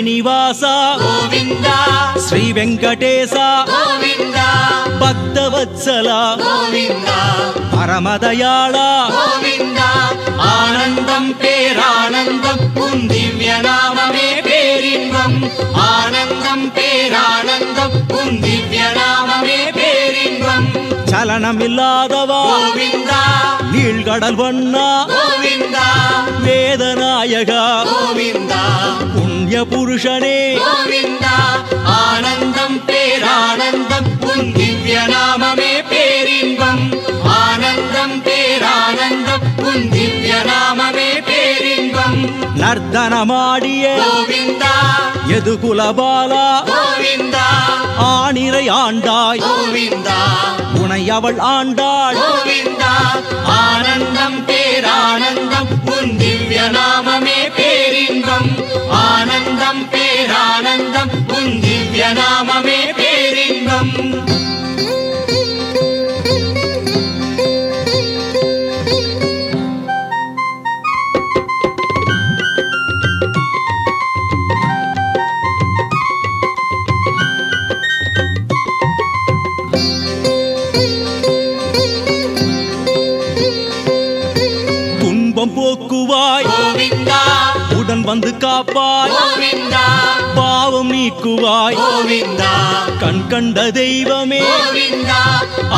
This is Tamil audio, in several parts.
శ్రీనివాస గోవింద శ్రీ వెంకటేశ గోవింద భక్తవత్సల గోవింద పరమదయాళ గోవింద ఆనందం పేరానందం உன் திவ்ய நாமமே பேரின்பம் ஆனந்தம் பேரானந்தம் உன் திவ்ய நாமமே பேரின்பம் சலனமில்லாதவா கோவிந்தா நீழ்கடல் வண்ணா கோவிந்தா வேதநாயகா கோவிந்தா புண்ணிய புருஷனே கோவிந்தா ஆனந்தம் பேரானந்தம் உன் திவ்ய நாமமே பேரின்பம் ஆனந்தம் பேரானந்தம் உன் திவ்ய நாமமே பேரின்பம் நர்த்தனமாடிய கோவிந்தா எதுகுலபாலா கோவிந்தா ஆணிரை ஆண்டாய் கோவிந்தா உனை அவள் ஆண்டாள் கோவிந்தா ஆனந்தம் பேரானந்தம் உன் திவ்ய நாமமே பேரின்பம் ஆனந்தம் பேரானந்தம் உன் திவ்ய நாமமே பேரின்பம் துன்பம் போக்குவாய் கோவிந்தா உடன் வந்து காப்பாய் கோவிந்தா பாவம் நீக்குவாய் கோவிந்தா கண் கண்ட தெய்வமே கோவிந்தா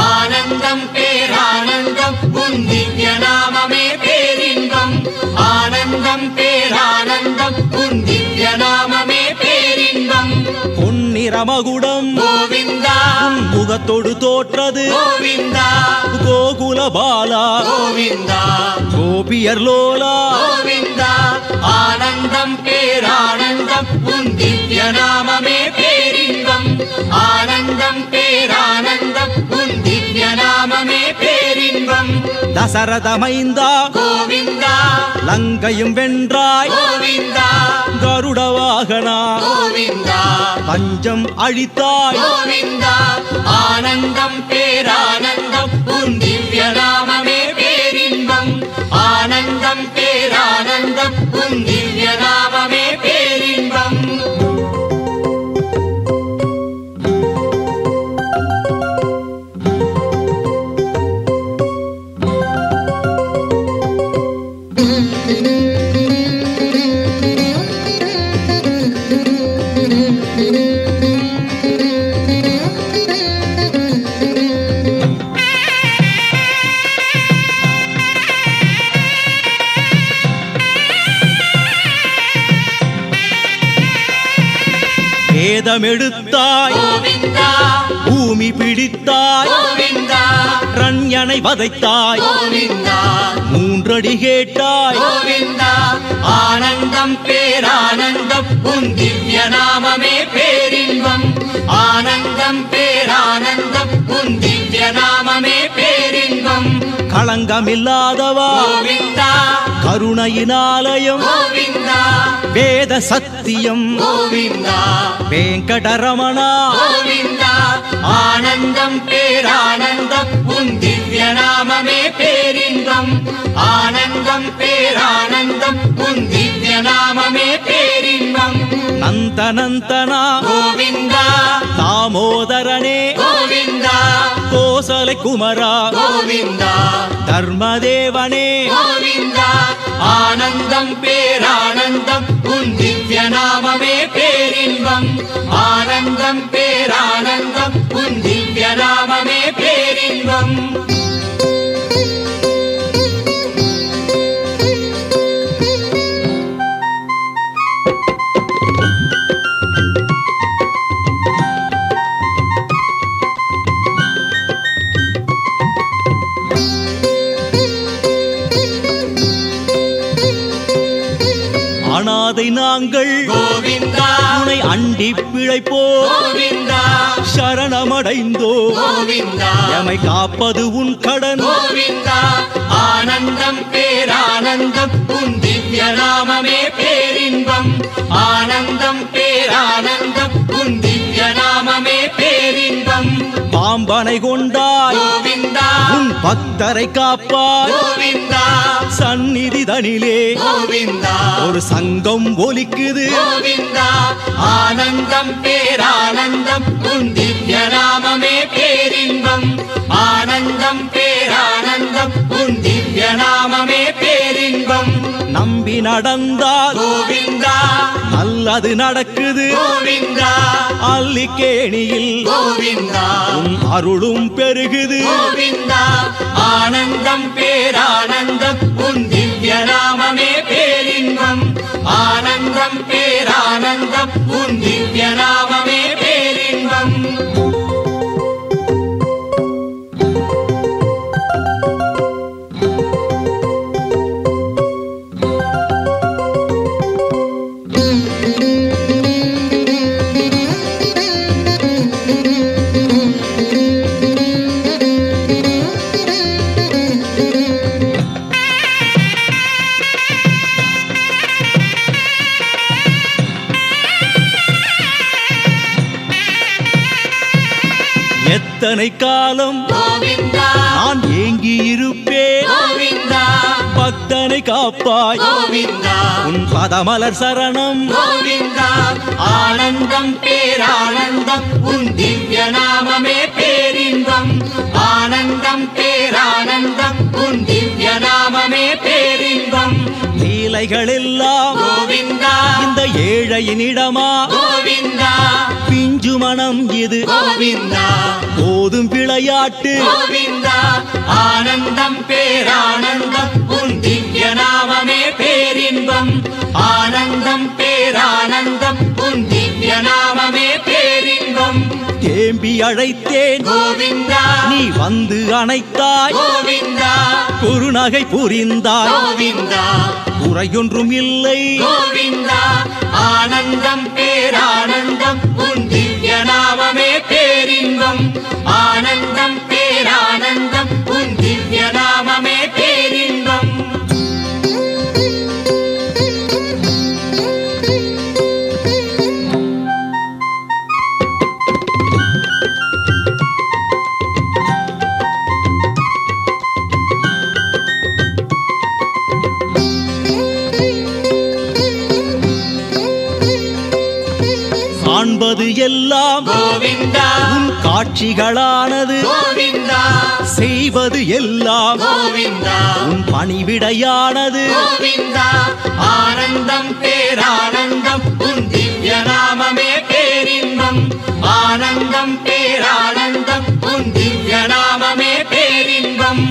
ஆனந்தம் பேரானந்தம் உன் திவ்ய நாமமே பேரின்பம் ஆனந்தம் பேரானந்தம் உன் திவ்ய நாமமே பேரின்பம் பொன்னிறமகுடம் கோவிந்தா முகத்தொடு தோற்றது கோவிந்தா கோகுலபாலா கோவிந்தா கோபியர் லோலா கோவிந்தா ஆனந்தம் பேரானந்தம் உன் திவ்ய நாமமே பேரின்பம் ஆனந்தம் பேரானந்தம் உன் திவ்ய நாமமே பேரின்பம் தசரதமைந்தா கோவிந்தா லங்கையும் வென்றாய் கோவிந்தா கருட வாகனா கோவிந்தா பஞ்சம் அழித்தாய் கோவிந்தா ஆனந்தம் பேரானந்தம் உன் திவ்ய நாமமே பேரின்பம் ஆனந்தம் பேரானந்தம் உன் திவ்ய நாமமே பேரின்பம் வேதமெடுத்தாய் கோவிந்தா பூமி பிடித்தாய் கோவிந்தா ரண்யனை வதைத்தாய் கோவிந்தா மூன்றடி கேட்டாய் கோவிந்தா ஆனந்தம் பேரானந்தம் உன் திவ்ய நாமமே பேரின்பம் ஆனந்தம் பேரானந்தம் உன் திவ்ய நாமமே பேரின்பம் களங்கமில்லாதவா கோவிந்தா கருணையினாலயம் கோவிந்தா வேத சத்தியம் கோவிந்தா வெங்கடரமணா கோவிந்தா ஆனந்தம் பேரானந்தம் உன் திவ்ய நாமமே பேரின்பம் ஆனந்தம் பேரானந்தம் உன் திவ்ய நாமமே பேரின்பம் நந்தனந்தனா கோவிந்தா தாமோதரனே கோவிந்தா கோசலை குமரா கோவிந்தா தர்மதேவனே கோவிந்தா ஆனந்தம் பேரானந்தம் உன் திவ்ய நாமமே பேரின்பம் ஆனந்தம் பேரானந்தம் உன் திவ்ய நாமமே பேரின்பம் அனாதை நாங்கள் கோவிந்தா உன்னை அண்டி பிழைப்போ கோவிந்தா சரணமடைந்தோ கோவிந்தா எமை காப்பது உன் கடன் கோவிந்தா ஆனந்தம் பேரானந்தம் உன் திவ்ய நாமமே பேரின்பம் ஆனந்தம் பேரானந்தம் உன் திவ்ய நாமமே பேரின்பம் பாம்பனை கொண்டாய் கோவிந்தா உன் பக்தரை காப்பாய் கோவிந்தா சந்நிதி தனிலே கோவிந்தா ஒரு சங்கம் ஒலிக்குது கோவிந்தா ஆனந்தம் பேரானந்தம் உன் திவ்ய நாமமே பேரின்பம் ஆனந்தம் பேரானந்தம் உன் திவ்ய நாமமே பேரின்பம் நம்பி நடந்தால் கோவிந்தா நல்லது நடக்குது கோவிந்தா அல்லிக்கேணியில் கோவிந்தா உன் அருளும் பெருகுது கோவிந்தா ஆனந்தம் பேரானந்தம் உன் திவ்ய நாமமே பேரின்பம் ஆனந்தம் பேரானந்தம் உன் திவ்ய நாமமே பேரின்பம் எத்தனை காலம் கோவிந்தா நான் ஏங்கி இருப்பேன் கோவிந்தா பக்தனை காப்பாய் கோவிந்தா உன் பதமலர் சரணம் கோவிந்தா ஆனந்தம் பேரானந்தம் உன் திவ்ய நாமமே பேரின்பம் ஆனந்தம் பேரானந்தம் உன் திவ்ய நாமமே பேரின்பம் லீலைகள் எல்லாம் கோவிந்தா இந்த ஏழையினிடமா கோவிந்தா பிஞ்சு மனம் இது கோவிந்தா போதும் விளையாட்டு கோவிந்தா ஆனந்தம் பேரானந்தம் உன் திவ்ய நாமமே பேரின்பம் ஆனந்தம் பேரானந்தம் உன் திவ்ய நாமமே பேரின்பம் தேம்பி அழைத்தேன் கோவிந்தா நீ வந்து அணைத்தாய் கோவிந்தா குறுநகை புரிந்தாய் கோவிந்தா குறையொன்றும் இல்லை கோவிந்தா ஆனந்தம் பேரானந்தம் உன் திவ்ய நாமமே பேரின்பம் ஆனந்தம் பேரானந்தம் உன் திவ்ய நாமமே பேரின்பம் காண்பது எல்லாம் கோவிந்தா உன் காட்சிகளானது கோவிந்தா செய்வது எல்லாம் கோவிந்தா உன் பணிவிடையானது கோவிந்தா ஆனந்தம் பேரானந்தம் உன் திவ்ய நாமமே பேரின்பம் ஆனந்தம் பேரானந்தம் உன் திவ்ய நாமமே பேரின்பம்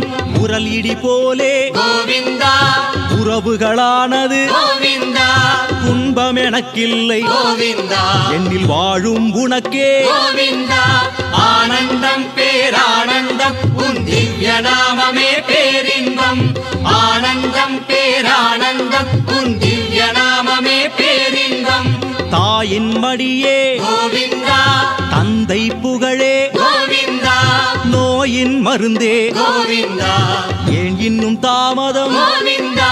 உரல் இடி போலே கோவிந்தா உறவுகளானது கோவிந்தா துன்பம் எனக்கில்லை கோவிந்தா என்னில் வாழும் உனக்கே கோவிந்தா ஆனந்தம் பேரானந்தம் உன் திவ்ய நாமமே பேரின்பம் ஆனந்தம் பேரானந்தம் உன் திவ்ய நாமமே பேரின்பம் தாயின் மடியே கோவிந்தா தந்தை புகழே கோவிந்தா நோயின் மருந்தே கோவிந்தா ஏன் இன்னும் தாமதம் கோவிந்தா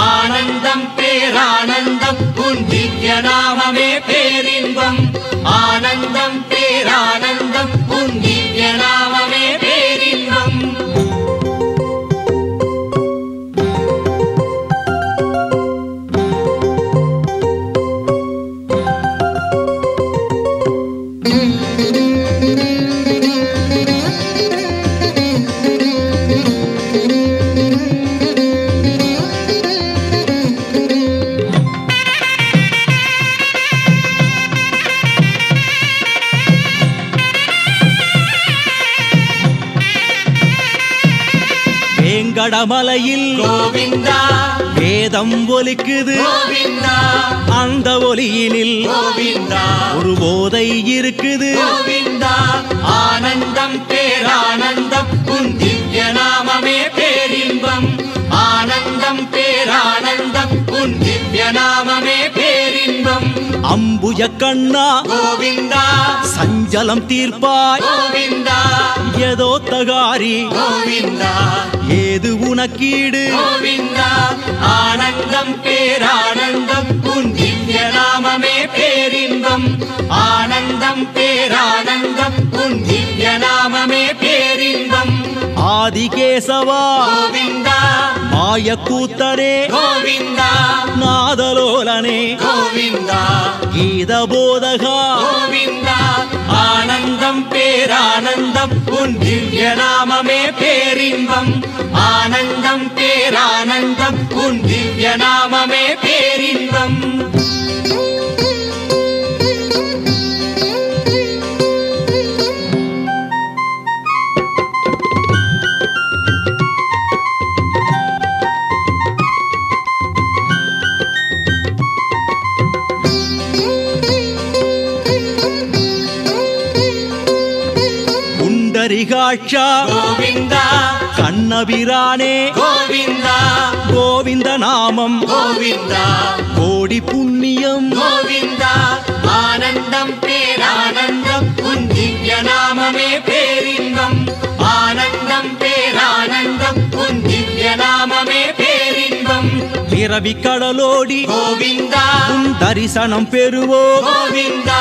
ஆனந்தம் பேரானந்தம் உன் திவ்ய நாமமே பேரின்பம் ஆனந்தம் பேரானந்தம் உன் திவ்ய நாமமே பேரின்பம் வேங்கடமலையில் கோவிந்தா வேதம் ஒலிக்குது கோவிந்தா அந்த ஒலியினில் கோவிந்தா ஒரு போதை இருக்குது கோவிந்தா ஆனந்தம் பேரானந்தம் உன் திவ்ய நாமமே பேரின்பம் ஆனந்தம் பேரானந்தம் உன் திவ்ய நாமமே பேரின்பம் அம்புய கண்ணா கோவிந்தா சஞ்சலம் தீர்ப்பாய் கோவிந்தா ஏதோ தகாரி கோவிந்தா ஏது உனக்கீடு கோவிந்தா ஆனந்தம் பேரானந்தம் உன் திவ்ய நாமமே பேரின்பம் ஆனந்தம் பேரானந்தம் உன் திவ்ய நாமமே பேரின்பம் ஆதிகே கேசவா கோவிந்தா மாயக்கூத்தனே கோவிந்தா நாதலோலனே கோவிந்தா கீதபோதகா கோவிந்தா ஆனந்தம் பேரானந்தம் உன் திவ்ய நாமமே பேரின்பம் ஆனந்தம் பேரானந்தம் உன் திவ்ய நாமமே பேரின்பம் புண்டரிகாட்சா கோவிந்தா கண்ணபிரானே கோவிந்தா கோவிந்த நாமம் கோவிந்தா கோடி புண்ணியம் கோவிந்தா ஆனந்தம் பேரானந்தம் உன் திவ்ய நாமமே பேரின்பம் ஆனந்தம் பேரானந்தம் உன் திவ்ய நாமமே பேரின்பம் பிறவி கடலோடி கோவிந்தா உன் தரிசனம் பெறுவோ கோவிந்தா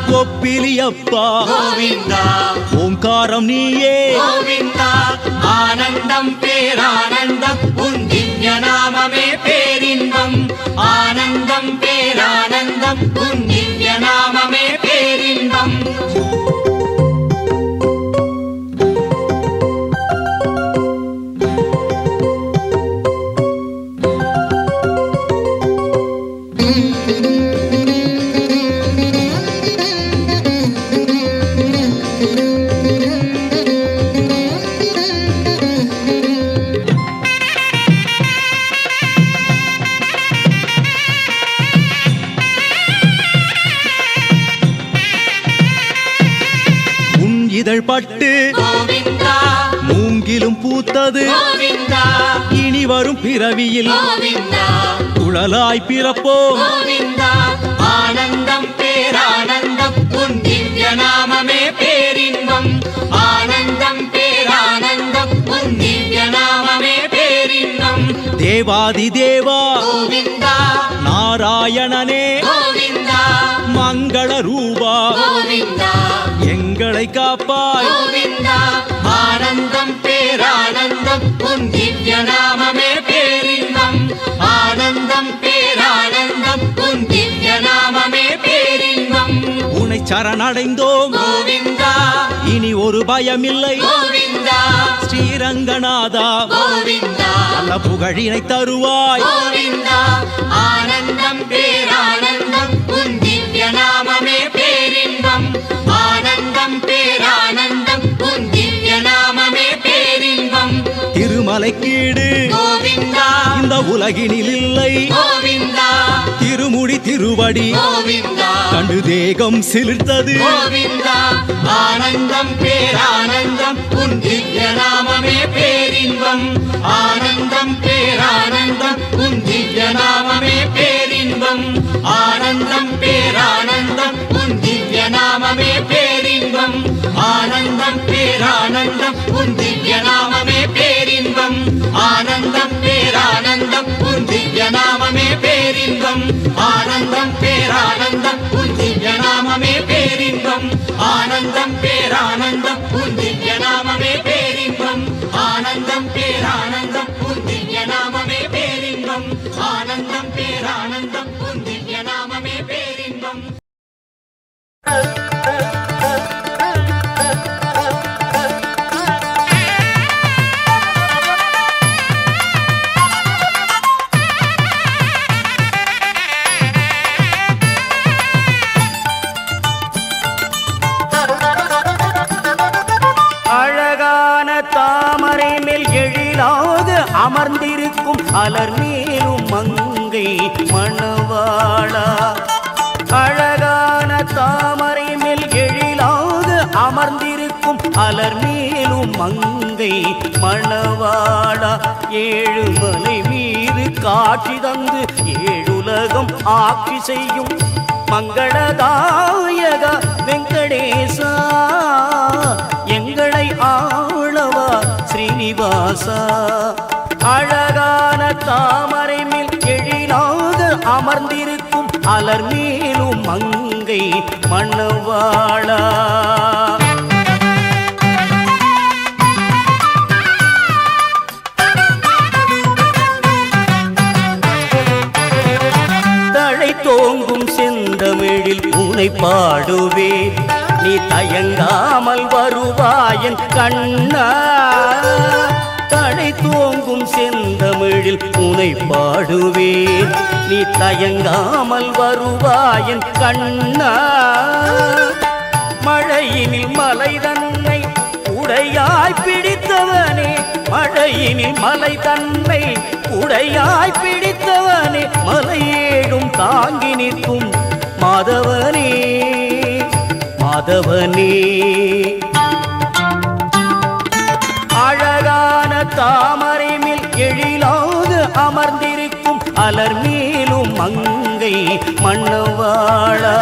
கொப்பிலியப்பா கோவிந்தா ஓங்காரம் நீயே கோவிந்தா ஆனந்தம் பேரானந்தம் உன் திவ்ய நாமமே பேரின்பம் ஆனந்தம் பேரானந்தம் உன் திவ்ய நாமமே பேரின்பம் இதழ் பட்டு கோவிந்தா மூங்கிலும் பூத்தது கோவிந்தா இனி வரும் பிறவியில் கோவிந்தா குழலாய் பிறப்போம் கோவிந்தா ஆனந்தம் பேரானந்தம் உன் திவ்ய நாமமே பேரின்பம் ஆனந்தம் பேரானந்தம் உன் திவ்ய நாமமே பேரின்பம் தேவாதி தேவா கோவிந்தா நாராயணனே கோவிந்தா மங்கள ரூபா கோவிந்தா எங்களை காப்பாய் கோவிந்தா ஆனந்தம் பேரானந்தம் உன் திவ்ய நாமமே பேரின்பம் ஆனந்தம் பேரானந்தம் உன் திவ்ய நாமமே பேரின்பம் உன்னை சரணடைந்தோம் கோவிந்தா இனி ஒரு பயமில்லை கோவிந்தா ஸ்ரீரங்கநாதா கோவிந்தா நல்ல புகழினை தருவாய் கோவிந்தா ஆனந்தம் பேரானந்தம் உன் திவ்ய நாமமே பேரின்பம் ஆனந்தம் பேரானந்தம் உன் திவ்ய நாமமே பேரின்பம் திருமலைக்கீடு கோவிந்தா இந்த உலகினில் இல்லை கோவிந்தா திருமுடி திருவடி கோவிந்தா கண்டு தேகம் சிலிர்த்தது கோவிந்தா ஆனந்தம் பேரானந்தம் உன் திவ்ய நாமமே பேரின்பம் ஆனந்தம் பேரானந்தம் உன் திவ்ய நாமமே பேரின்பம் ஆனந்தம் பேரானந்தம் உன் திவ்ய நாமமே பேரின்பம் ஆனந்தம் பேரானந்தம் உன் திவ்ய நாமமே பேரின்பம் ஆனந்தம் பேரானந்தம் உன் திவ்ய நாமமே பேரின்பம் ஆனந்தம் பேரானந்தம் உன் திவ்ய நாமமே பேரின்பம் ஆனந்தம் பேரானந்தம் உன் திவ்ய நாமமே பேரின்பம் ஆனந்தம் பேரானந்தம் உன் திவ்ய நாமமே பேரின்பம் ஆனந்தம் பேரானந்தம் உன் திவ்ய நாமமே பேரின்பம் அழகான தாமரை மேல் எழிலாக அமர்ந்திருக்கும் அலர் மேலும் மங்கை மணவாளா அழகான தாமரை மேல் எழிலாக அமர்ந்திருக்கும் அலர் மேலும் மங்கை மணவாளா ஏழுமலை மீது காட்சி தந்து ஏழுலகம் ஆட்சி செய்யும் மங்களதாயக வெங்கடேசா எங்களை ஆளவா ஸ்ரீனிவாசா அழகான தாமரை மேல் எழிலாக அமர்ந்திருக்கும் அலர் மேலும் மங்கை மணவாளா செந்தமிழில் உனை பாடுவேன் நீ தயங்காமல் வருவாயன் கண்ணா தடை தோங்கும் செந்தமிழில் உனை பாடுவேன் நீ தயங்காமல் வருவாயன் கண்ணா மழையினில் மலை தன்னை உடையாய் பிடித்தவனே மழையினில் மலை தன்னை உடையாய் பிடித்தவனே மலையேடும் தாங்கி நிற்கும் மாதவனே மாதவனே அழகான தாமரை மேல் எழிலாக அமர்ந்திருக்கும் அலர் மேலும் மங்கை மன்னவாளா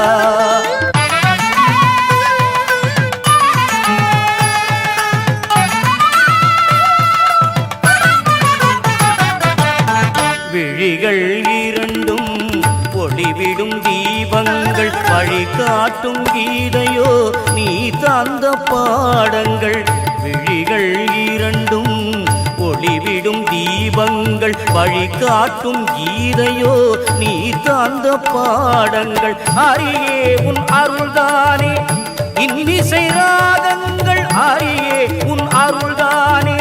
விழிகள் இரண்டும் ஒளிவிடும் தீபங்கள் வழிகாட்டும் கீதையோ நீ தந்த பாடங்கள் விழிகள் இரண்டும் ஒளிவிடும் தீபங்கள் வழிகாட்டும் கீதையோ நீ தந்த பாடங்கள் அரியே உன் அருள்தானே இன்னிசை ராகங்கள் அரியே உன் அருள்தானே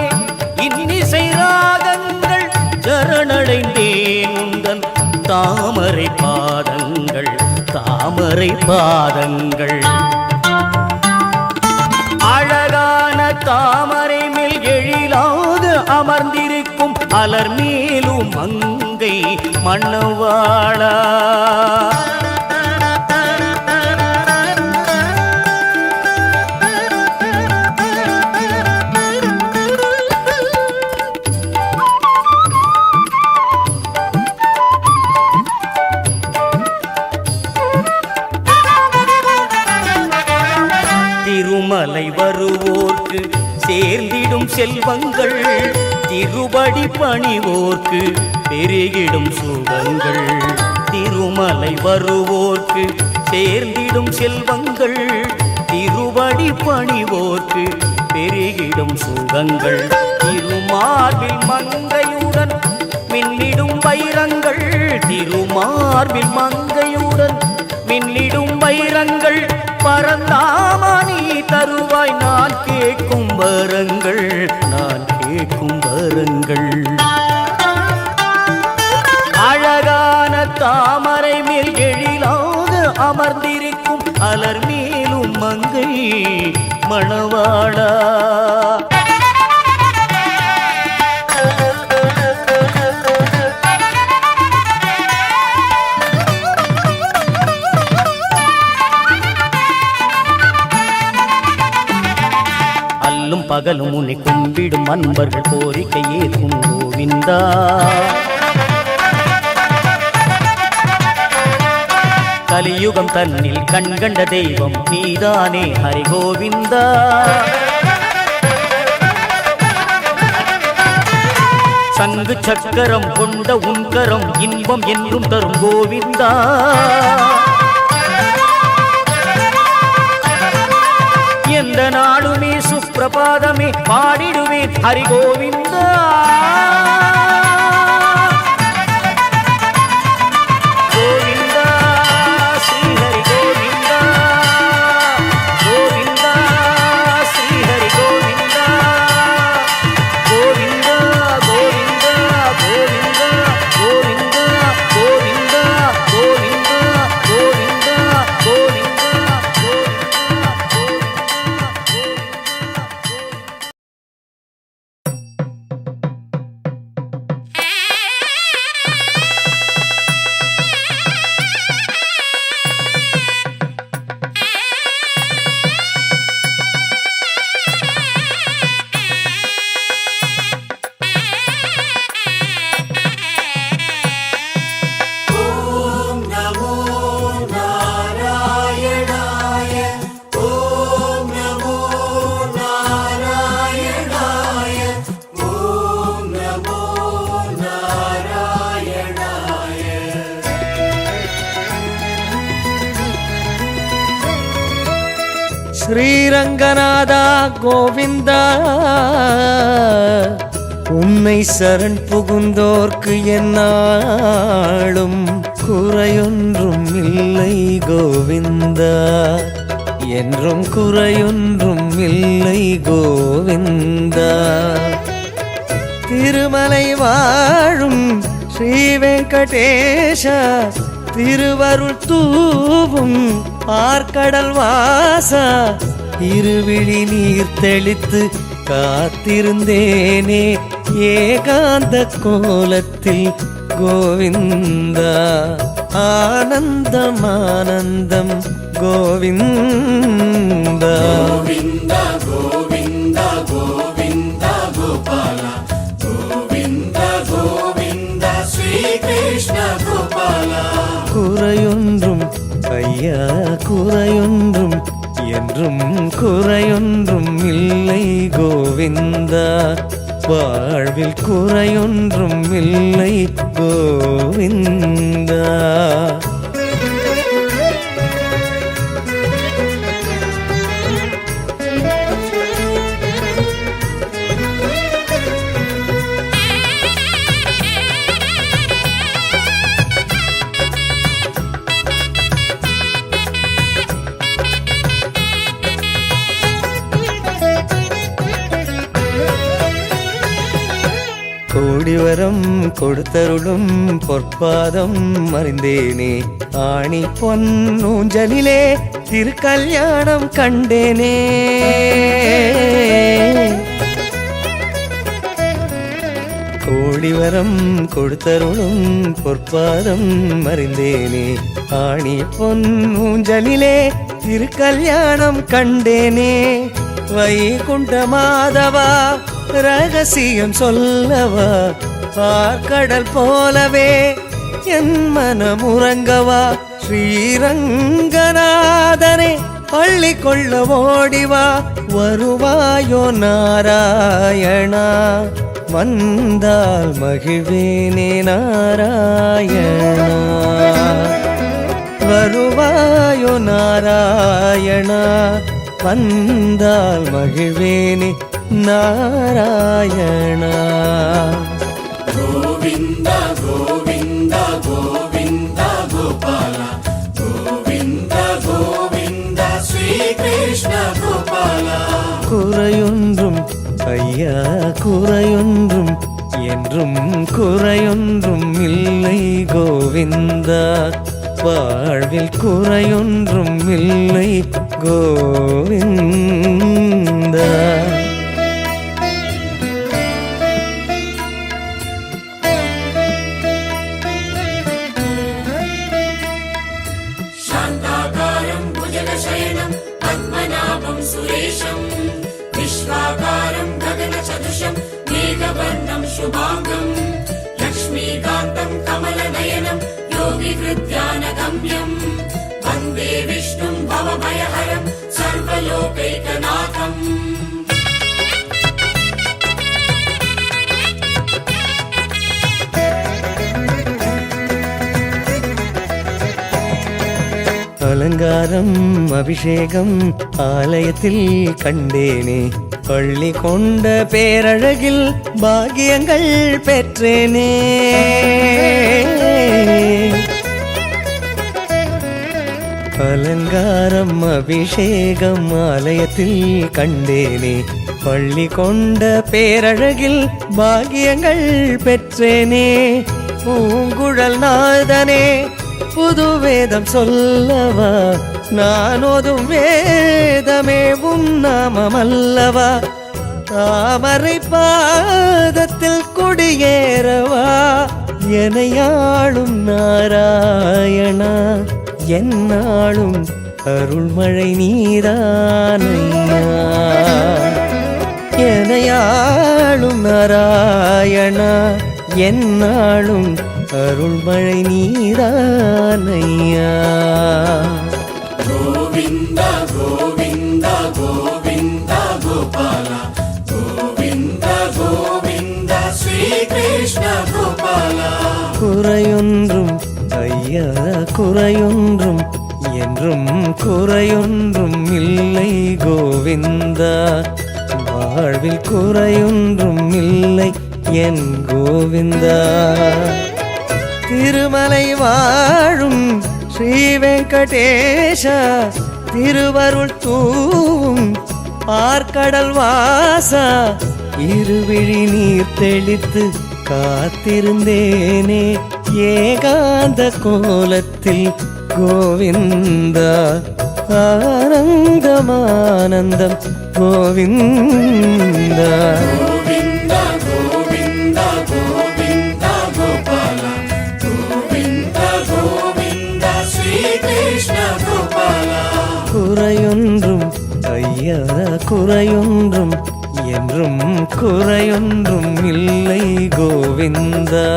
இன்னிசை ராகங்கள் சரணடைந்தேன் உந்தன் தாமரை பாதங்கள் தாமரை பாதங்கள் அழகான தாமரை மேல் எழிலாக அமர்ந்திருக்கும் அலர் மேலும் மங்கை மன்னவாளா திருமலை வருவோர்க்கு சேர்ந்திடும் செல்வங்கள் திருபடி பணிவோர்க்கு பெருகிடும் சுகங்கள் திருமலை வருவோர்க்கு சேர்ந்திடும் செல்வங்கள் திருபடி பணிவோர்க்கு பெருகிடும் சுகங்கள் திருமார்பில் மங்கையுடன் மின்னிடும் வைரங்கள் திருமார்பில் மங்கையுடன் மின்னிடும் வைரங்கள் பரந்தாமணி தருவாய் நான் கேட்கும் வரங்கள் நான் கேட்கும் வரங்கள் அழகான தாமரை மேல் எழிலாக அமர்ந்திருக்கும் அலர் மேலும் மங்கை மணவாளா பகலும் உன்னை கும்பிடும் அன்பர்கள் கோரிக்கை ஏற்கும் கோவிந்தா கலியுகம் தன்னில் கண்கண்ட தெய்வம் நீதானே ஹரி கோவிந்தா சங்கு சக்கரம் கொண்ட உன்கரம் இன்பம் என்றும் தரும் கோவிந்தா எந்த நாடுமே சுப்பிரபாதமே பாடிடுவேன் ஹரி கோவிந்தா கோவிந்தா ஸ்ரீ ஹரி கோவிந்தா கோவிந்தா ஸ்ரீ ஹரி கோவிந்தா கோவிந்தா கோவிந்தா கோவிந்தா கோவிந்தா கோவிந்தா கோவிந்தா கோவிந்தா கோவிந்தா ஸ்ரீரங்கநாதா கோவிந்தா உன்னை சரண் புகுந்தோர்க்கு என்னாலும் குறையொன்றும் இல்லை கோவிந்தா, என்றும் குறையொன்றும் இல்லை கோவிந்தா. திருமலை வாழும் ஸ்ரீ வெங்கடேஷா, திருவருள் தூவும் ஆர்கடல் வாசா, இருவிழி நீர் தெளித்து காத்திருந்தேனே ஏகாந்த கோலத்தில் கோவிந்தா. ஆனந்தம் ஆனந்தம் கோவிந்தா. கோவிந்த கோவிந்த கோவிந்த கோபால கோவிந்த கோவிந்த ஸ்ரீ கிருஷ்ண கோபால. குறையொன்றும் ஐயா குறையொன்றும் என்றும் குறையொன்றும் இல்லை கோவிந்தா, வாழ்வில் குறையொன்றும் இல்லை கோவிந்தா. கோடிவரம் கொடுத்தருளும் பொற்பாதம் அறிந்தேனே, ஆணி பொன்னூஞ்சலிலே திருக்கல்யாணம் கண்டேனே. கோடிவரம் கொடுத்தருளும் பொற்பாதம் அறிந்தேனே, ஆணி பொன்னூஞ்சலிலே திருக்கல்யாணம் கண்டேனே. வைகுண்ட மாதவா ரகசியம் சொல்லவா, பார்க்கடல் போலவே என் மனமுறங்கவா. ஸ்ரீரங்கநாதனே பள்ளி கொள்ள ஓடிவா, வருவாயோ நாராயணா, வந்தால் மகிழ்வேனே நாராயணா. வருவாயோ நாராயணா, வந்தால் மகிழ்வேனே நாராயணா. கோவிந்த கோவிந்த கோவிந்த கோபால கோவிந்த கோவிந்த ஸ்ரீ கிருஷ்ண கோபால. குறையொன்றும் ஐயா குறையொன்றும் என்றும் குறையொன்றும் இல்லை கோவிந்தா, வாழ்வில் குறையொன்றும் இல்லை கோவிந்தா. शान्ताकारं भुजगशयनं पद्मनाभं सुरेशं, विश्वाकारं गगनसदृशं मेघवर्णं शुभाङ्गं, लक्ष्मीकान्तं कमलनयनं योगिहृद्यानगम्यं, वन्दे विष्णुं भवभयहरं सर्वलोकैकनाथम्. அலங்காரம் அபிஷேகம் ஆலயத்தில் கண்டேனே, பள்ளி கொண்ட பேரழகில் பாக்கியங்கள் பெற்றேனே. அலங்காரம் அபிஷேகம் ஆலயத்தில் கண்டேனே, பள்ளி கொண்ட பேரழகில் பாக்கியங்கள் பெற்றேனே. பூங்குழல் நாதனே புது வேதம் சொல்லவா, நானோதும் வேதமே உன் நாமமல்லவா. தாமரை பாதத்தில் குடியேறவா, எனையாளும் நாராயணா, என்னாலும் அருள்மழை நீதானையா. எனையாளும் நாராயணா, என்னாலும் அருள்மழை நீதானையா. கோவிந்த கோவிந்த கோவிந்த கோபால கோவிந்த கோவிந்த ஸ்ரீ கிருஷ்ண கோபால. குறையொன்றும் ஐயா குறையொன்றும் என்றும் குறையொன்றும் இல்லை கோவிந்தா, வாழ்வில் குறையொன்றும் இல்லை என் கோவிந்தா. திருமலை வாழும் ஸ்ரீ வெங்கடேஷா திருவருள் தூவும் பார்க்கடல் வாசா இருவிழி நீர் தெளித்து காத்திருந்தேனே ஏகாந்த கோலத்தில் கோவிந்தா ஆனந்தமானந்தம் கோவிந்தா கோவிந்த கோவிந்த கோவிந்த கோபால கோவிந்த கோவிந்த ஸ்ரீகிருஷ்ண கோபால குறையொன்றும் ஐயா குறையொன்றும் என்றும் குறையொன்றும் இல்லை கோவிந்தா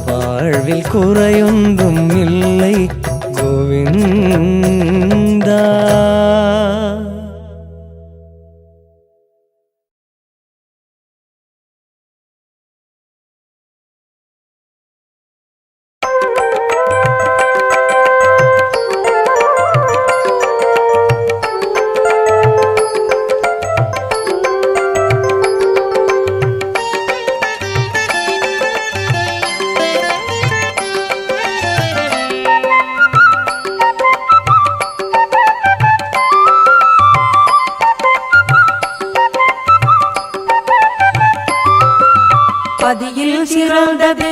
வாழ்வில் குறையொன்றும் இல்லை கோவிந்தா பதியில் சிறந்தது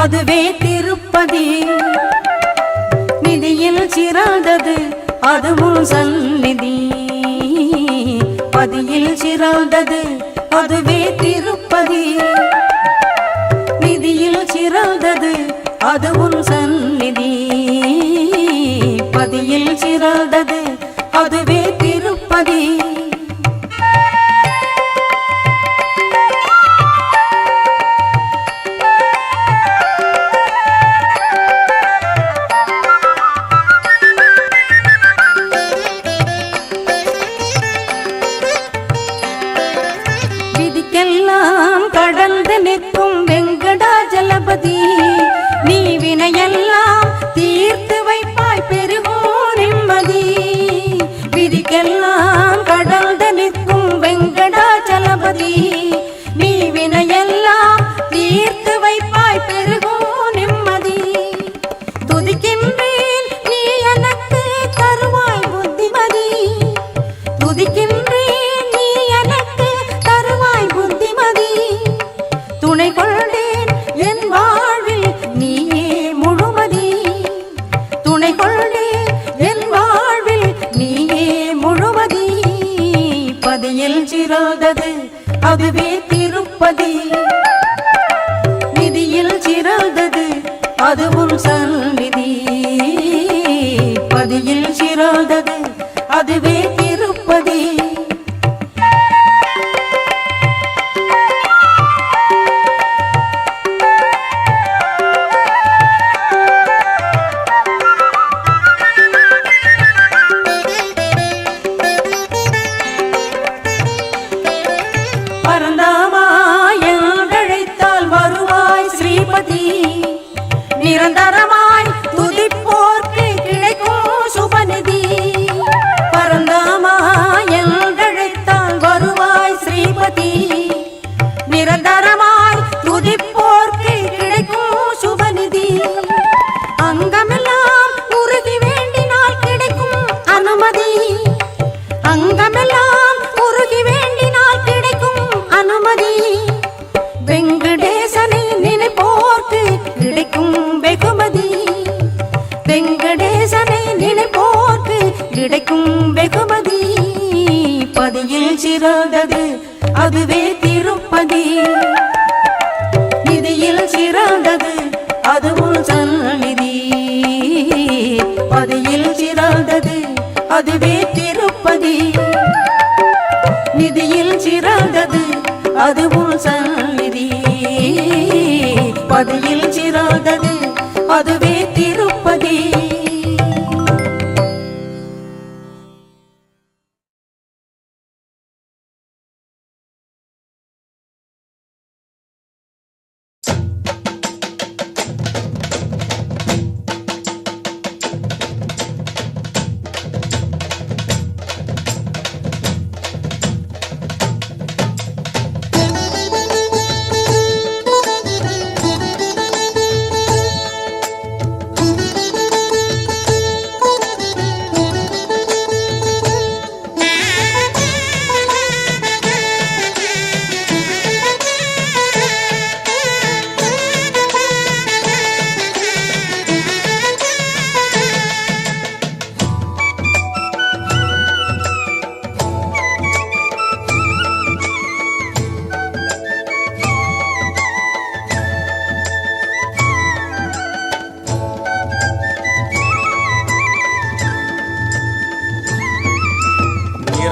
அதுவே திருப்பதி, நிதியில் சிறந்தது அதுவும் சந்நிதி. பதியில் சிறந்தது அதுவே திருப்பதி, நிதியில் சிறந்தது அதுவும் சந்நிதி. பதியில் சிறந்தது அதுவே திருப்பதி. விதிக்கெல்லாம் கடந்து நிற்கும் வெங்கடாஜலபதி, நீ வினையெல்லாம் தீர்த்து வைப்பாய் பெருகோ நிம்மதி. விதிக்கெல்லாம் கடந்து நிற்கும் வெங்கடாஜலபதி, நீ வினையெல்லாம் தீர்த்து வைப்பாய் பெருகோ நிம்மதி. துதிக்கின்றேன் நீ எனக்கு தருவாய் புத்திமதி, துதிக்கின்றேன் நீ எனக்கு தருவாய் புத்திமதி. துணை கொண்டேன் என் வாழ்வில் நீயே முழுமதி, துணை கொண்டேன் என் வாழ்வில் நீயே முழுமதி. பதியில் சிறந்தது அதுவே திருப்பதி, நிதியில் சிறந்தது அதுவும் சந்நிதி. பதியில் சிறந்தது அதுவே திருப்பதி. பரந்தாமாய் என்றழைத்தால் வருவாய் ஸ்ரீபதி, நிரந்தரமாய் துதிப்போர்க்கு கிடைக்கும் சுபநிதி. பரந்தாமாய் என்றழைத்தால் வருவாய் ஸ்ரீபதி, நிரந்தரமாய் துதிப்போர்க்கு கிடைக்கும் சுபநிதி. அங்கமெல்லாம் உருகி வேண்டினால் கிடைக்கும் அனுமதி, அங்கமெல்லாம் உருகி வேண்டினால் கிடைக்கும் அனுமதி. வெங்கடேசனை நினைப்போர்க்கு கிடைக்கும் வெகுமதி, வெங்கடேசனை நினைப்போர்க்கு கிடைக்கும் வெகுமதி. பதியில் சிறந்தது அதுவே திருப்பதி, நிதியில் சிறந்தது அதுவும் சந்நிதி. பதியில் சிறந்தது அதுவே திருப்பதி, நிதியில் சிறந்தது அதுவும் சந்நிதி. பதியில் சிறந்தது அதுவே திருப்பதி.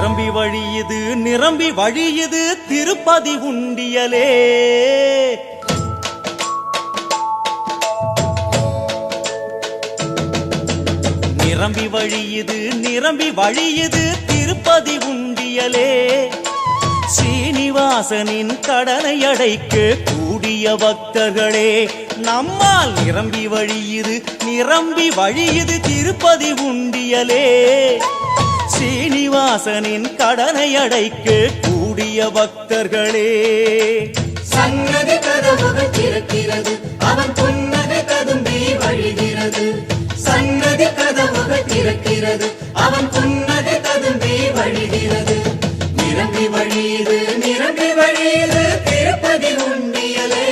நிரம்பி வழியுது நிரம்பி வழியுது திருப்பதி உண்டியலே. நிரம்பி வழியுது நிரம்பி வழியுது திருப்பதி உண்டியலே. ஸ்ரீனிவாசனின் கடனை அடைக்க கூடிய பக்தர்களே, நம்மால் நிரம்பி வழியுது நிரம்பி வழியுது திருப்பதி உண்டியலே. ஸ்ரீனிவாசனின் கடனை அடைக்க கூடிய பக்தர்களே, சன்னதி கதவுகள் திறக்கிறது, அவன் புன்னகை ததும்பி வழிகிறது. சன்னதி கதவுகள் திறக்கிறது, அவன் புன்னகை ததும்பி வழிகிறது. நிரம்பி வழியுது நிரம்பி வழியுது திருப்பதி உண்டியலே.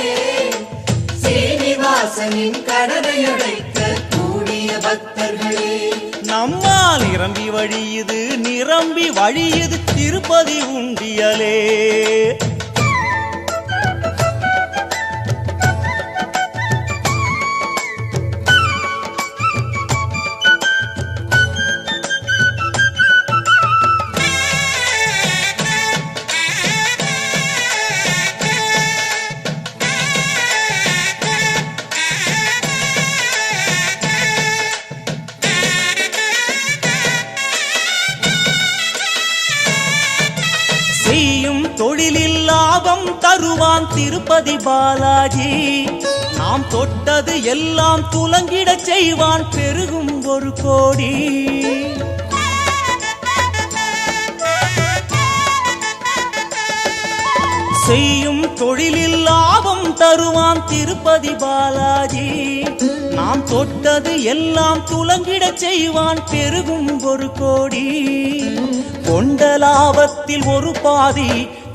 சீனிவாசனின் கடனை அடைக்க கூடிய பக்தர்களே, நம்மால் நிரம்பி வழியுது நிரம்பி வழியுது திருப்பதி உண்டியலே. செய்யும் தொழிலில் லாபம் தருவான் திருப்பதி பாலாஜி. நாம் தொட்டது எல்லாம் துலங்கிடச் செய்வான் பெருகும் ஒரு கோடி. செய்யும் தொழிலில் லாபம் தருவான் திருப்பதி பாலாஜி. நாம் தொட்டது எல்லாம் துலங்கிடச் செய்வான் பெருகும் ஒரு கோடி. கொண்ட லாபத்தில் ஒரு பாதி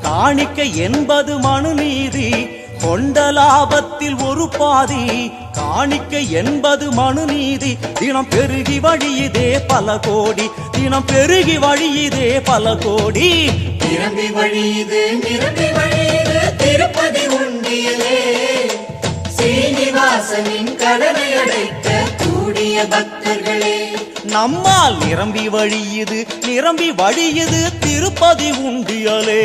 காணிக்கை என்பது மனுநீதி. கொண்ட லாபத்தில் ஒரு பாதி காணிக்கை என்பது மனுநீதி. தினம் பெருகி வழியுதே பல கோடி, தினம் பெருகி வழியுதே பல கோடி. நிரம்பி வழியுது திருப்பதி உண்டியலே. சீனிவாசனின் கடனை அடைக்க கூடிய பக்தர்களே, நம்மால் நிரம்பி வழியுது நிரம்பி வழியுது திருப்பதி உண்டியலே.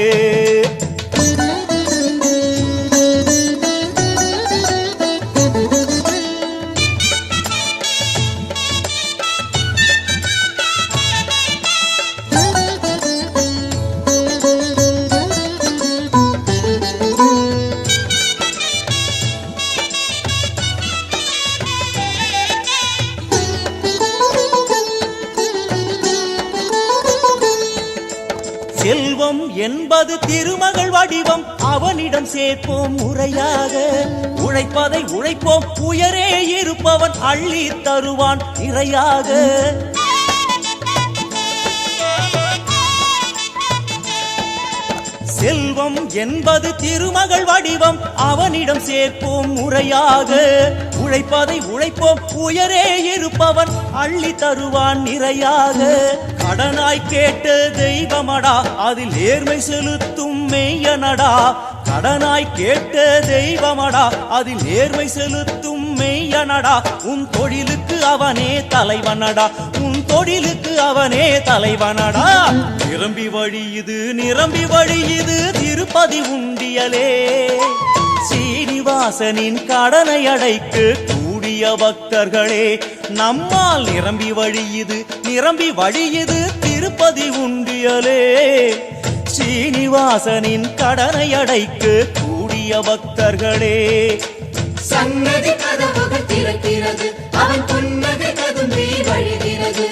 செல்வம் என்பது திருமகள் வடிவம், அவனிடம் சேர்ப்போம் முறையாக. உழைப்பதை உழைப்போம், உயரே இருப்பவன் அள்ளி தருவான் நிறையாக. செல்வம் என்பது திருமகள் வடிவம், அவனிடம் சேர்ப்போம் முறையாக. உழைப்பதை உழைப்போம், உயரே இருப்பவன் அள்ளி தருவான் நிறையாக. கடனாய் கேட்ட தெய்வமடா, அதில் நேர்மை செலுத்தும் மெய்யனடா. கடனாய் கேட்ட தெய்வமடா, அதில் நேர்மை செலுத்தும் மெய்யனடா. உன் தொழிலுக்கு அவனே தலைவனடா, உன் தொழிலுக்கு அவனே தலைவனடா. நிரம்பி வழியுது நிரம்பி வழியுது திருப்பதி உண்டியலே. சீனிவாசனின் கடனை அடைக்க கூடிய பக்தர்களே, நம்மால் நிரம்பி வழியுது நிரம்பி வழியுது திருப்பதி உண்டியலே. சீனிவாசனின் கடனை அடைக்க கூடிய பக்தர்களே, சன்னதி கதவுகள் திறக்கிறது, அவன் புன்னகை ததும்பி வழிகிறது.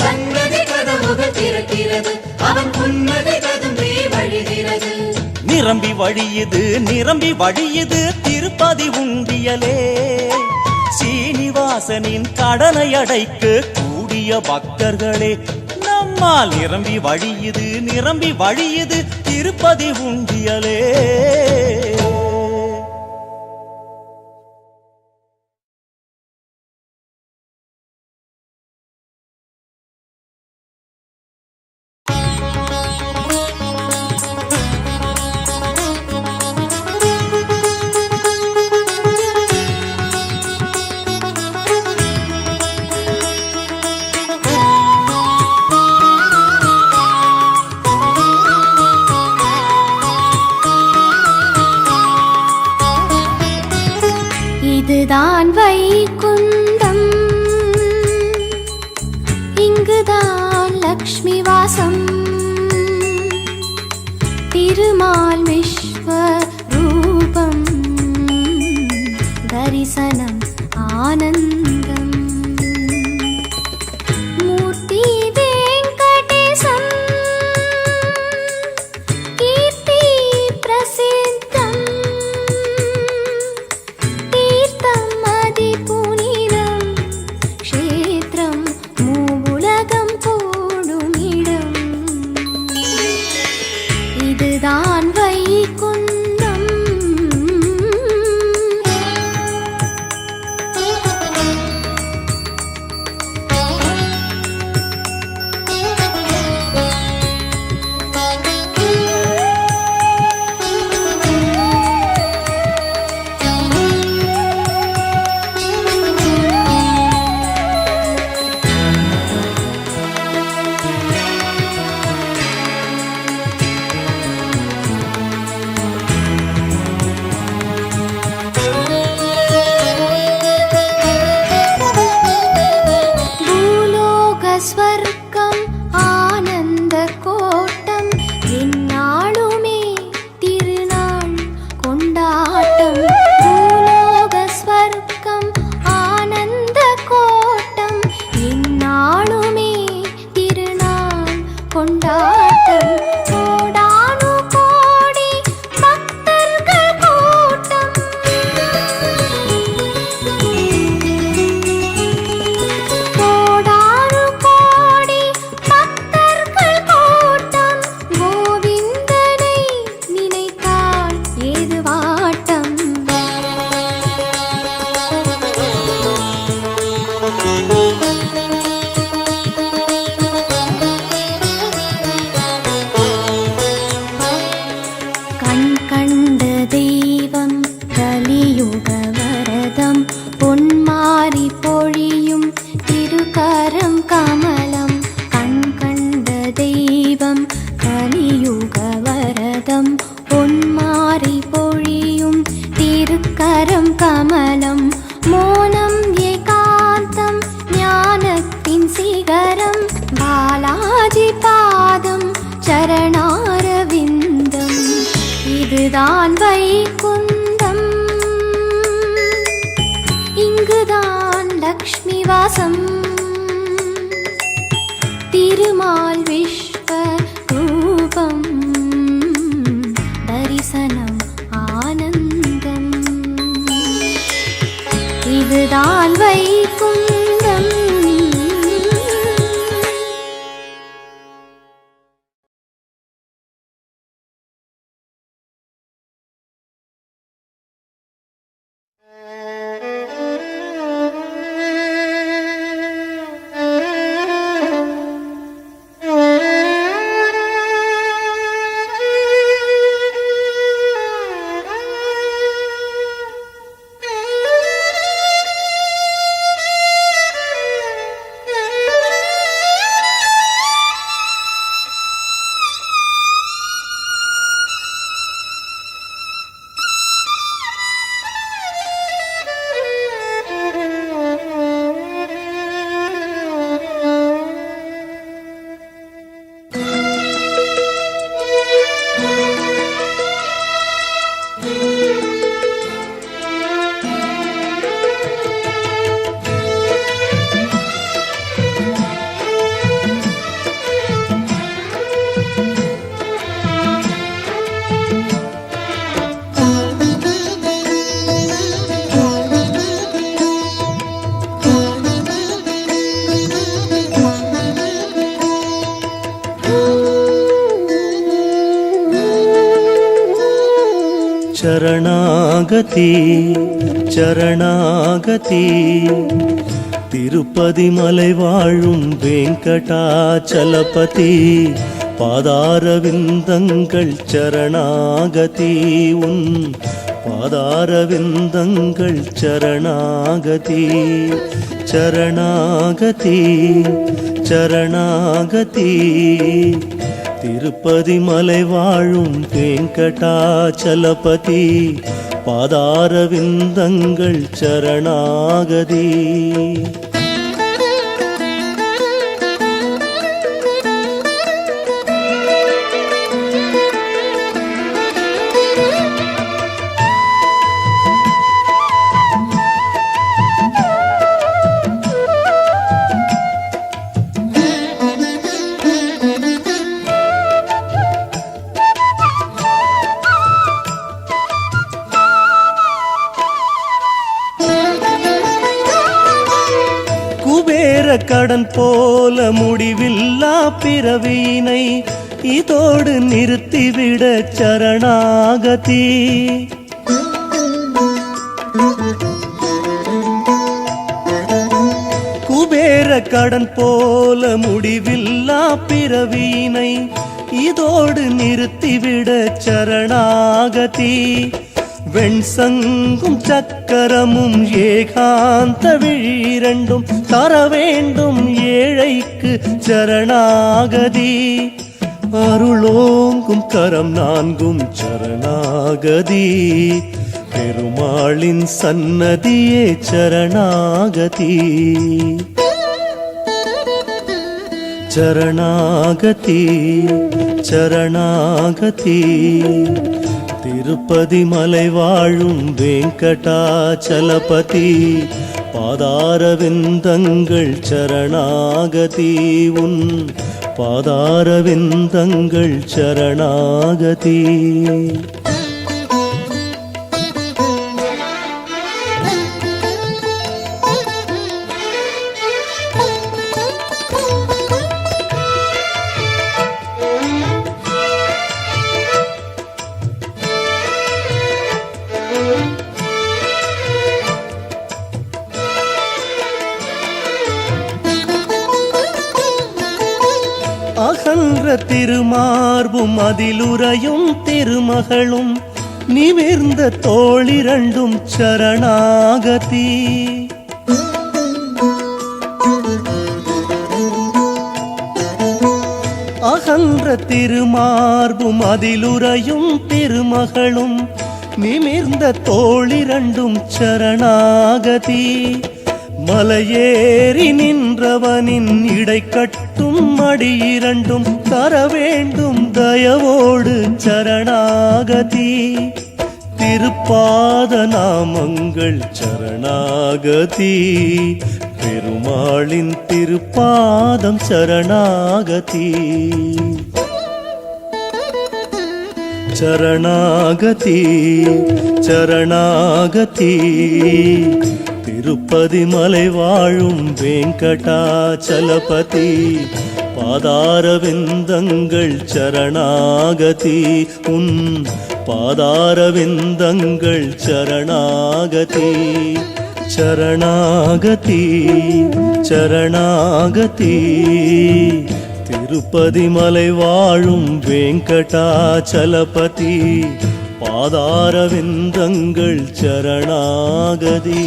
சன்னதி கதவுகள் திறக்கிறது, அவன் புன்னகை ததும்பி வழிகிறது. நிரம்பி வழியுது நிரம்பி வழியுது திருப்பதி உண்டியலே. சீனிவாசனின் கடனை அடைக்க கூடிய பக்தர்களே, நம்மால் நிரம்பி வழியுது நிரம்பி வழியுது திருப்பதி உண்டியலே. இங்குதான் லக்ஷ்மி வாசம் திருமால் விஸ்வரூபம் தரிசனம் ஆனந்தம் மூர்த்தி வெங்கடேசம் கீர்த்தி பிரசித்தம் தீர்த்தம் அதி புனிதம் க்ஷேத்திரம் மூவுலகம் கூடும் இடம் இதுதான் வைகுந்தம் பூலோக ஸ்வர்க்கம் ஆனந்த கோட்டம் எந்நாளுமே திருநாள் கொண்டாட்டம் பூலோக ஸ்வர்க்கம் ஆனந்த கோட்டம் எந்நாளுமே திருநாள் கொண்டாட்டம் கோடானு கோடி பக்தர்கள் கூட்டம் கோடானு கோடி பக்தர்கள் கூட்டம் கோவிந்தனை நினைத்தால் ஏது வாட்டம் கண் கண்ட தெய்வம் கலியுக வரதம் பொன்மாரி பொழியும் திருக்கரம் கமலம் கண் கண்ட தெய்வம் கலியுக வரதம் பொன்மாரி பொழியும் திருக்கரம் கமலம் மோனம் ஏகாந்தம் ஞானத்தின் சிகரம் பாலாஜி பாதம் சரணாரவிந்தம் இதுதான் வைகுந்தம் இங்குதான் லக்ஷ்மி வாசம் திருமால் விஸ்வரூபம் தரிசனம் ஆனந்தம் இதுதான் வைகுந்தம் சரணாகதி சரணாகதி திருப்பதி மலை வாழும் வெங்கடாச்சலபதி பாதாரவிந்தங்கள் சரணாகதி உன் பாதாரவிந்தங்கள் சரணாகதி சரணாகதி சரணாகதி திருப்பதி மலை வாழும் வெங்கடாச்சலபதி பாதாரவிந்தங்கள் சரணாகதி முடிவில்லா பிறவியினை இதோடு நிறுத்திவிட சரணாகதி. குபேர கடன் போல முடிவில்லா பிறவியினை இதோடு நிறுத்திவிட சரணாகதி. வெண்சங்கும் சக்கரமும் ஏகாந்த விழிரண்டும் தர வேண்டும் ஏழைக்கு சரணாகதி. அருளோங்கும் கரம் நான்கும் சரணாகதி. பெருமாளின் சன்னதியே சரணாகதி. சரணாகதி சரணாகதி. திருப்பதி மலை வாழும் வெங்கடாச்சலபதி பாதாரவிந்தங்கள் சரணாகதி. உன் பாதாரவிந்தங்கள் சரணாகதி. அகன்ற திருமார்பும் அதிலுறையும் திருமகளும் நிமிர்ந்த தோளிரண்டும் சரணாகதி. அகன்ற திருமார்பும் அதிலுறையும் திருமகளும் நிமிர்ந்த தோளிரண்டும் சரணாகதி. மலையேறி நின்றவனின் இடை கட்டும் மடியிரண்டும் தர வேண்டும் தயவோடு சரணாகதி. திருப்பாத நாமங்கள் சரணாகதி. பெருமாளின் திருப்பாதம் சரணாகதி. சரணாகதி சரணாகதி. திருப்பதி மலை வாழும் வெங்கடாச்சலபதி பாதாரவிந்தங்கள் சரணாகதி. உன் பாதாரவிந்தங்கள் சரணாகதி. சரணாகதி சரணாகதி. திருப்பதி மலை வாழும் வெங்கடாச்சலபதி பாதாரவிந்தங்கள் சரணாகதி.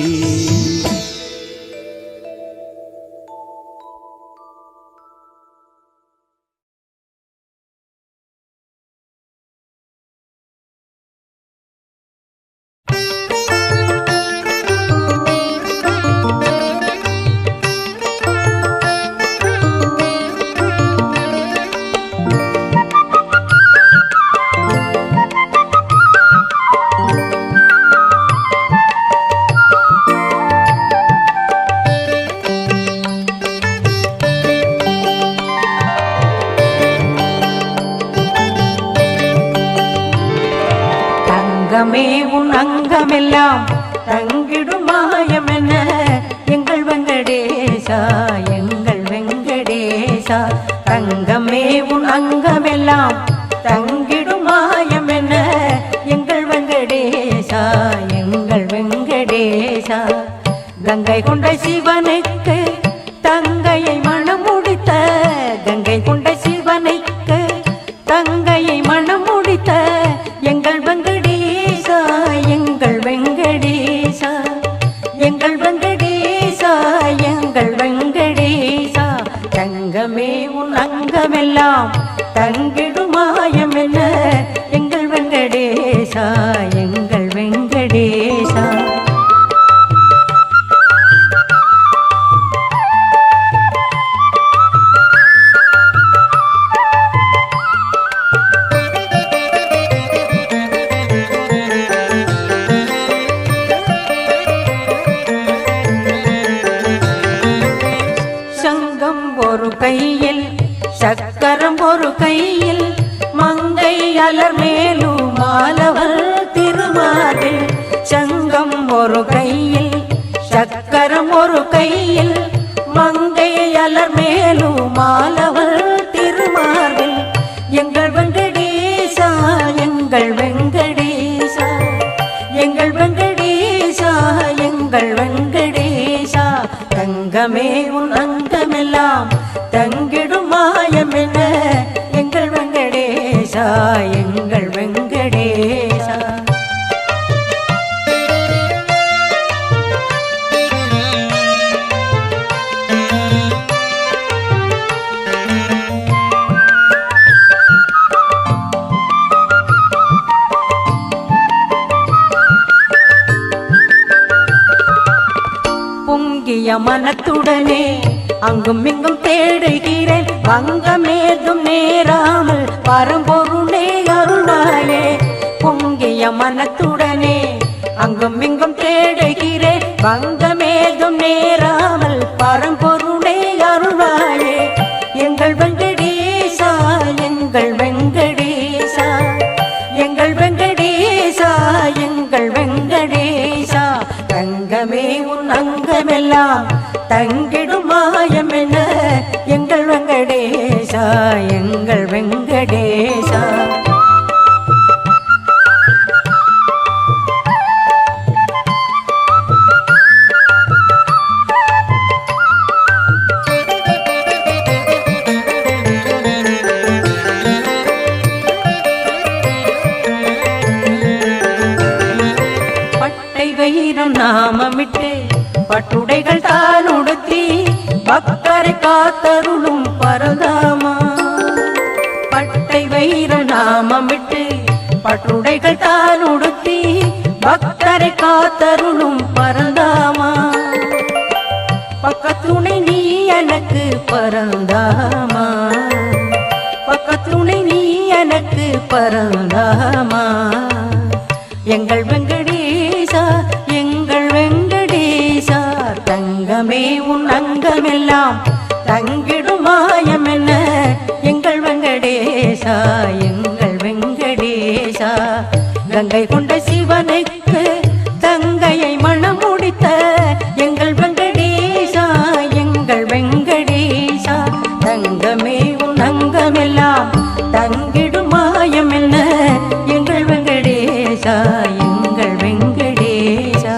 தங்கமே உன் அங்கமெல்லாம் தங்கிடும் மாயமென எங்கள் வெங்கடேசா எங்கள் வெங்கடேசா. தங்கமே உன் அங்கமெல்லாம் தங்கிடும் மாயமென எங்கள் வெங்கடேசா எங்கள் வெங்கடேசா. கங்கை கொண்ட சிவனுக்கு தங்கையை மணம் முடித்த கங்கை கொண்ட சிவனுக்கு தங்கையை மணம் முடித்த எங்கள் வெங்கடேசா எங்கள் வெங்கடேசா எங்கள் வெங்கடேசா எங்கள் வெங்கடேசா. தங்கமே உன் அங்கமெல்லாம் தங்கிடும் மாயம் என்ன எங்கள் வெங்கடேசா எங்கள் வெங்கடேசா. ஒரு கையில் சக்கரம் ஒரு கையில் மங்கை அலர் மேலும் மாலவர் திருமாலில். சங்கம் ஒரு கையில் சக்கரம் ஒரு கையில் மங்கை அலர் மேலும் மாலவர் திருமார்பில் எங்கள் வெங்கடேசா எங்கள் வெங்கடேசா எங்கள் வெங்கடேசா எங்கள் வெங்கடேசா தங்கமே உன் அங்கமெல்லாம் தங்கிடும் மாயம் என்ன எங்கள் வெங்கடேசா எங்கள் வெங்கடேசா. பொங்கிய மனத்துடனே அங்கும் இங்கும் தேடுகிறேன் பங்கமேதும் நேராமல் பரம்பொருளே அருளாயே. பொங்கிய மனத்துடனே அங்கும் இங்கும் தேடுகிறேன் பங்கமேதும் நேராமல் பரம்பொருளே அருளாயே. எங்கள் வெங்கடேசா எங்கள் வெங்கடேசா எங்கள் வெங்கடேசா எங்கள் வெங்கடேசா தங்கமே உன் அங்கமெல்லாம் தங்கிடும் மாயம் என்ன எங்கள் வெங்கடேசா எங்கள் வெங்கடேசா. பட்டை வைரம் நாமமிட்டு பட்டுடைகள் தான் உடுத்தி பக்தரை காத்தருளும் பரதாமா. பட்டை வைரம் நாமமிட்டு பட்டுடைகள் தான் உடுத்தி பக்தரை காத்தருளும் பரந்தாமா. பக்கத்துணை நீ எனக்கு பரந்தாமா பக்கத்துணை நீ எனக்கு பரந்தாமா. எங்கள் வெங்கடேசா எங்கள் வெங்கடேசா தங்கமே உன் அங்கமெல்லாம் தங்கிடும் மாயம் என்ன எங்கள் வெங்கடேசா எங்கள் வெங்கடேசா. கங்கை கொண்ட சிவனுக்கு தங்கையை மணம் முடித்த எங்கள் வெங்கடேசா எங்கள் வெங்கடேசா தங்கமே உன் அங்கமெல்லாம் தங்கிடும் மாயம் என்ன எங்கள் வெங்கடேசா எங்கள் வெங்கடேசா.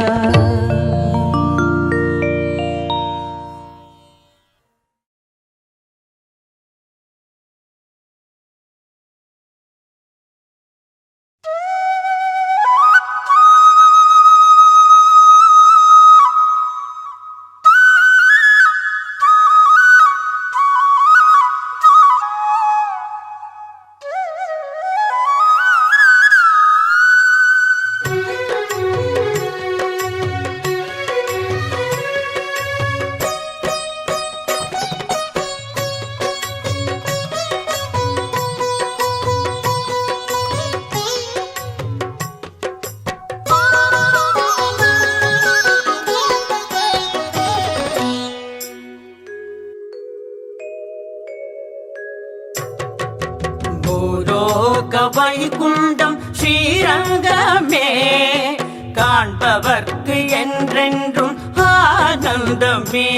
வைகுண்டம் ஸ்ரீரங்கமே காண்பவர்க்கு என்றென்றும் ஆனந்தமே.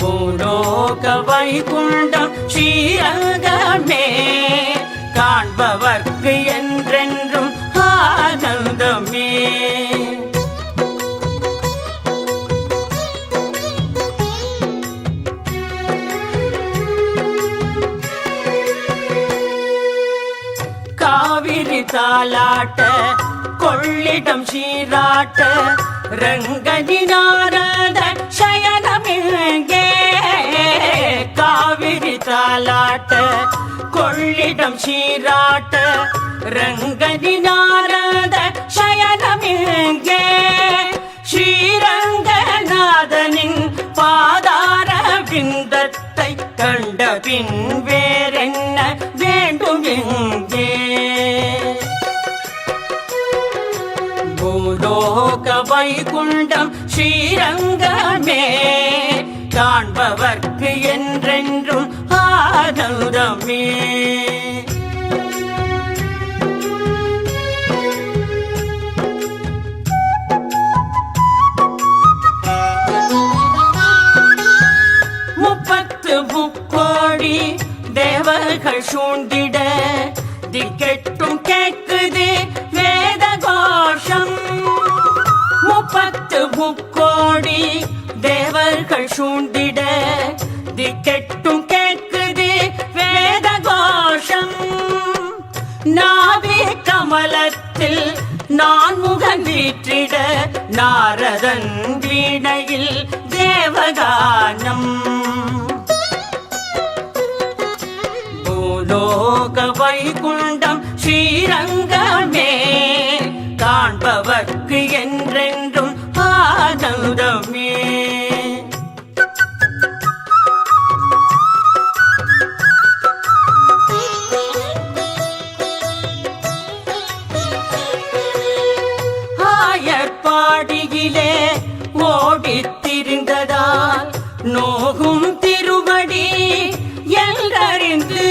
பூலோக வைகுண்டம் ஸ்ரீரங்கமே காண்பவர்க்கு என்றென்றும் ஆனந்தமே. காவிரி தாலாட்ட கொள்ளிடம் சீராட்ட ரங்கனி நாரத சயனமிங்கே. காவிரி தாலாட்ட கொள்ளிடம் சீராட்ட ரங்கனி நாரத சயனமிங்கே. ஸ்ரீரங்கநாதனின் பாதார விந்தத்தை கண்ட பின் வேறென்ன வேண்டும் எங்கே. பூலோக வைகுண்டம் ஸ்ரீரங்கமே காண்பவர்க்கு என்றென்றும் ஆனந்தமே. தேவர்கள் சூழ்ந்திட திக்கெட்டும் கேட்குது வேத கோஷம். 30 தேவர்கள் சூழ்ந்திட திக்கெட்டும் கேட்குது வேத கோஷம். நாவே கமலத்தில் நான் முகன் வீற்றிட நாரதன் வீணையில் தேவகானம். பூலோக வைகுண்டம் ஸ்ரீரங்கமே காண்பவர்க்கு என்றென்றும் ஆனந்தமே. ஆயர்பாடியிலே ஓடித் திரிந்ததால் நோகும் திருவடி என்றறிந்து,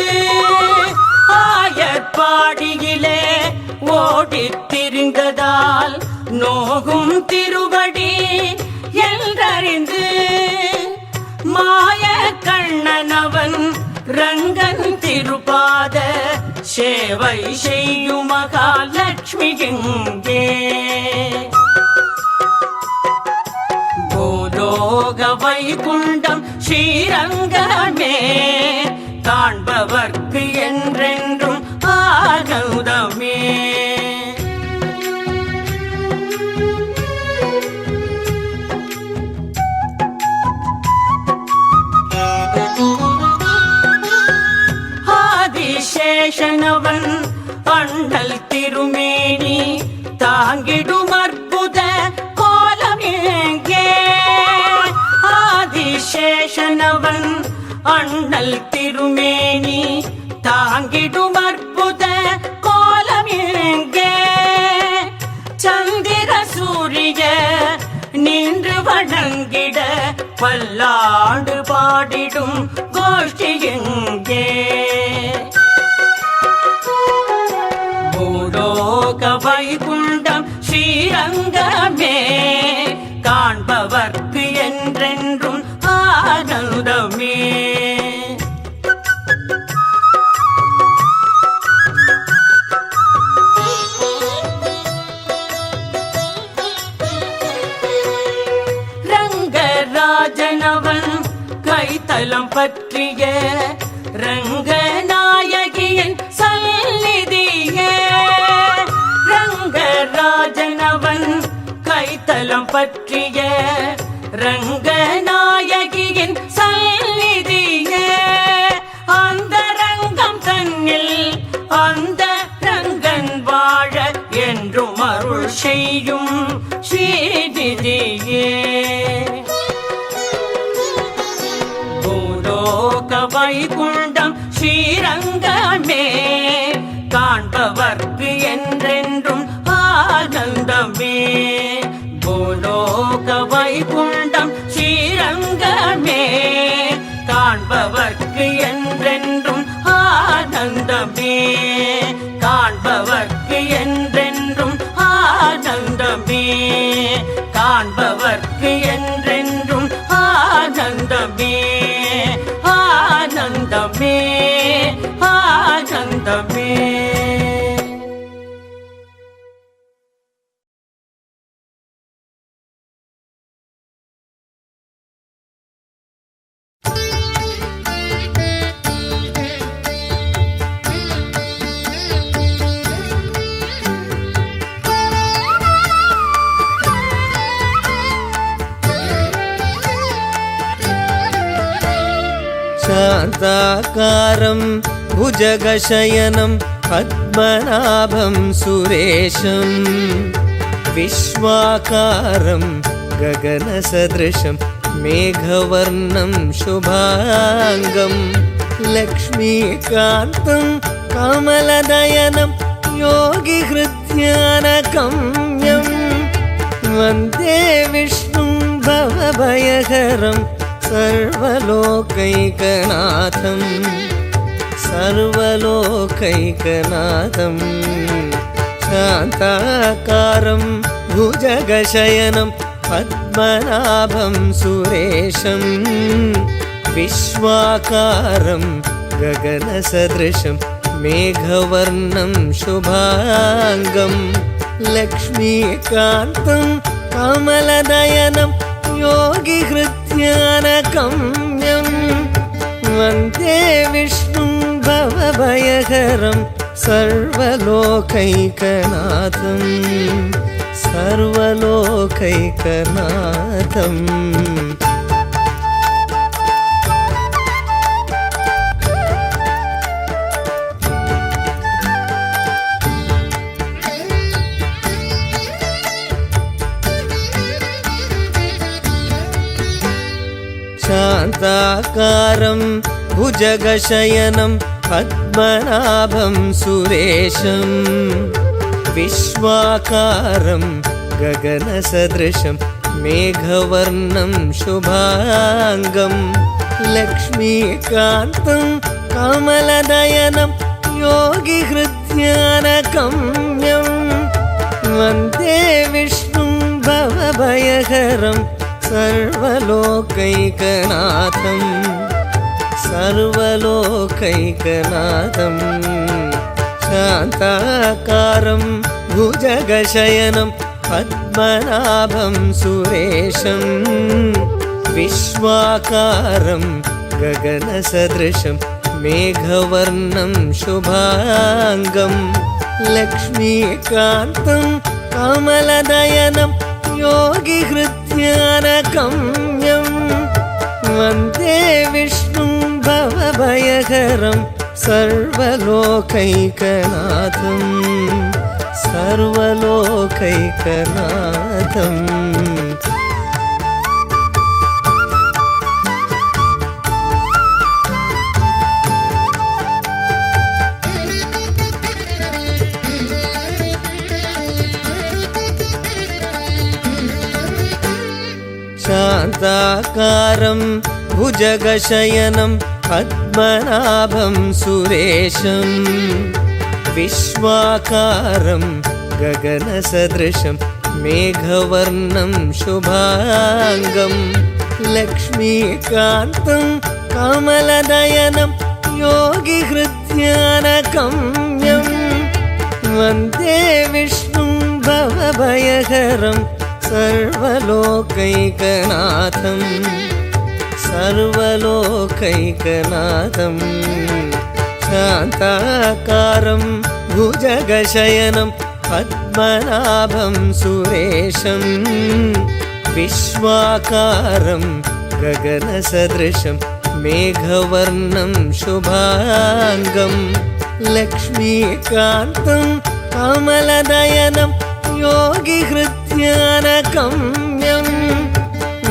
ஆயர்பாடியிலே ஓடித் திரிந்ததால் நோகும் திருவடி என்றறிந்து, மாய கண்ணனவன் ரங்கன் திருபாத சேவை செய்யும் மகாலட்சுமி எங்கே. பூலோக வைகுண்டம் ஸ்ரீரங்கமே காண்பவர்க்கு என்றென்றும் ஆனந்தமே. ஆதிசேஷனவன் அண்ணல் திருமேனி தாங்கிடும் அற்புத கோலமேங்கே. ஆதிசேஷனவன் அண்ணல் திருமேனி தாங்கிடும் அற்புத கோலமேங்கே. சந்திர சூரிய நின்று வணங்கிட பல்லாண்டு பாடிடும் கோஷ்டி எங்கே. பூலோக வைகுண்டம் ஸ்ரீரங்கமே காண்பவர்க்கு என்றென்றும் ஆனந்தமே. ரங்கராஜனவன் கைத்தலம் பற்றிய ரங்கநாயகியின் சந்நிதியே. ரங்கராஜனவன் கைத்தலம் பற்றிய ரங்கநாயகியின் சந்நிதியே. அந்த ரங்கம் தன்னில் அந்த ரங்கன் வாழ என்றும் அருள் செய்யும் ஸ்ரீநிதியே. பூலோக வைகுண்டம் ஸ்ரீரங்கமே காண்பவர்க்கு என்றென்றும் ஆனந்தமே. பூலோக வைகுண்டம் ஸ்ரீரங்கமே காண்பவர்க்கு என்றென்றும் ஆனந்தமே. காண்பவர்க்கு என்றென்றும் ஆனந்தமே. காண்பவர்க்கு என்றென்றும் ஆனந்தமே. ஆனந்தமே ஆனந்தமே. शान्ताकारं भुजगशयनं पद्मनाभं सुरेशं विश्वाकारं गगनसदृशं मेघवर्णं शुभाङ्गं लक्ष्मीकान्तं कमलदयनं योगिहृद्यानगम्यं वन्दे विष्णुं भवभयहरं सर्वलोकैकनाथं सर्वलोकैकनाथं शान्ताकारं भुजगशयनं पद्मनाभं सुरेशं विश्वाकारं गगनसदृशं मेघवर्णं शुभाङ्गं लक्ष्मीकान्तं कमलदयनं योगिहृद्यानगम्यं वन्दे विष्णुं भवभयहरं सर्वलोकैकनाथं सर्वलोकैकनाथम् शान्ताकारं भुजगशयनं पद्मनाभं सुरेशं विश्वाकारं गगनसदृशं मेघवर्णं शुभाङ्गं लक्ष्मीकान्तं कमलदयनं योगिहृद्यानगम्यं वन्दे विष्णुं भवभयहरं सर्वलोकैकनाथं सर्वलोकैकनाथं शान्ताकारं भुजगशयनं पद्मनाभं सुरेशं विश्वाकारं गगनसदृशं मेघवर्णं शुभाङ्गं लक्ष्मीकान्तं कमलदयनं योगिहृद्यानगम्यं वन्दे विष्णुं भवभयहरं सर्वलोकैकनाथं सर्वलोकैकनाथम् शान्ताकारं भुजगशयनं पद्मनाभं सुरेशं विश्वाकारं गगनसदृशं मेघवर्णं शुभाङ्गं लक्ष्मीकान्तं कमलदयनं योगिहृद्यानगम्यं वन्दे विष्णुं भवभयहरं सर्वलोकैकनाथं सर्वलोकैकनाथं शान्ताकारं भुजगशयनं पद्मनाभं सुरेशं विश्वाकारं गगनसदृशं मेघवर्णं शुभाङ्गं लक्ष्मीकान्तं कमलदयनं योगिहृद्यानगम्यं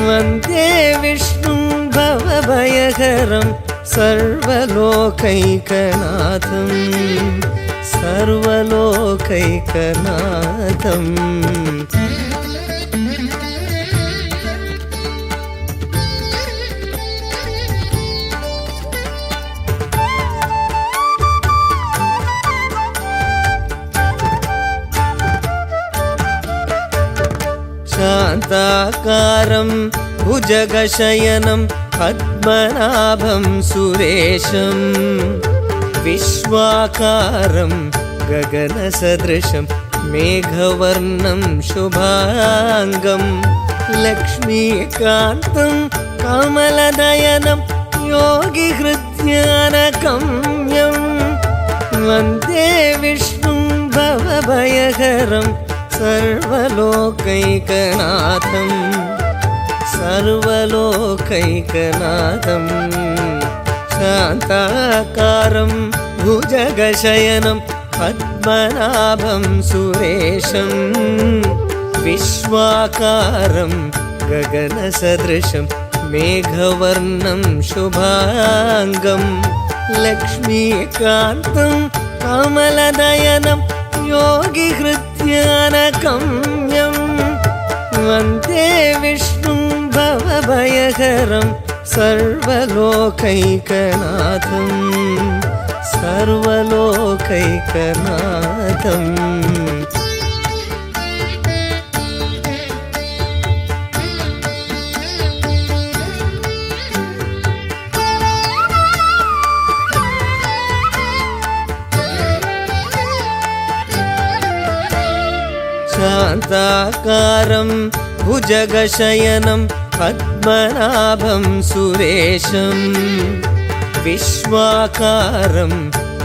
वन्दे विष्णुं भवभयहरं सर्वलोकैकनाथं सर्वलोकैकनाथम् शान्ताकारं भुजगशयनं पद्मनाभं सुरेशं विश्वाकारं गगनसदृशं मेघवर्णं शुभाङ्गं लक्ष्मीकान्तं कमलदयनं योगिहृद्यानगम्यं वन्दे विष्णुं भवभयहरं सर्वलोकैकनाथं सर्वलोकैकनाथं शान्ताकारं भुजगशयनं पद्मनाभं सुरेशं विश्वाकारं गगनसदृशं मेघवर्णं शुभाङ्गं लक्ष्मीकान्तं कमलदयनं योगिहृद्यानगम्यं वन्दे विष्णुं भवभयहरं सर्वलोकैकनाथं सर्वलोकैकनाथम् शान्ताकारं भुजगशयनं पद्मनाभं सुरेशं विश्वाकारं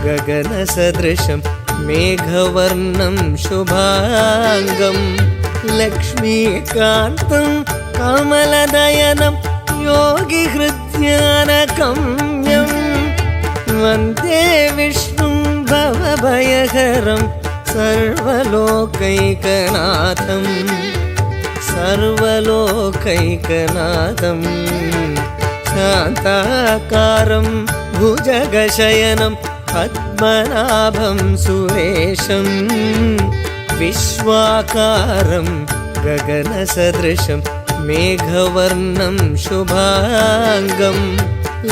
गगनसदृशं मेघवर्णं शुभाङ्गं लक्ष्मीकान्तं कमलदयनं योगिहृद्यानगम्यं वन्दे विष्णुं भवभयहरं सर्वलोकैकनाथं सर्वलोकैकनाथं शान्ताकारं भुजगशयनं पद्मनाभं सुरेशं विश्वाकारं गगनसदृशं मेघवर्णं शुभाङ्गं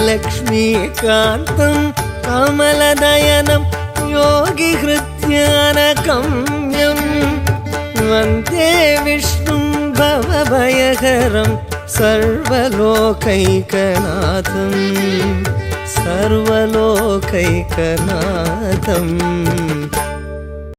लक्ष्मीकान्तं कमलदयनं योगिहृद्यानगम्यं वन्दे विष्णुं भवभयहरं सर्वलोकैकनाथं सर्वलोकैकनाथम्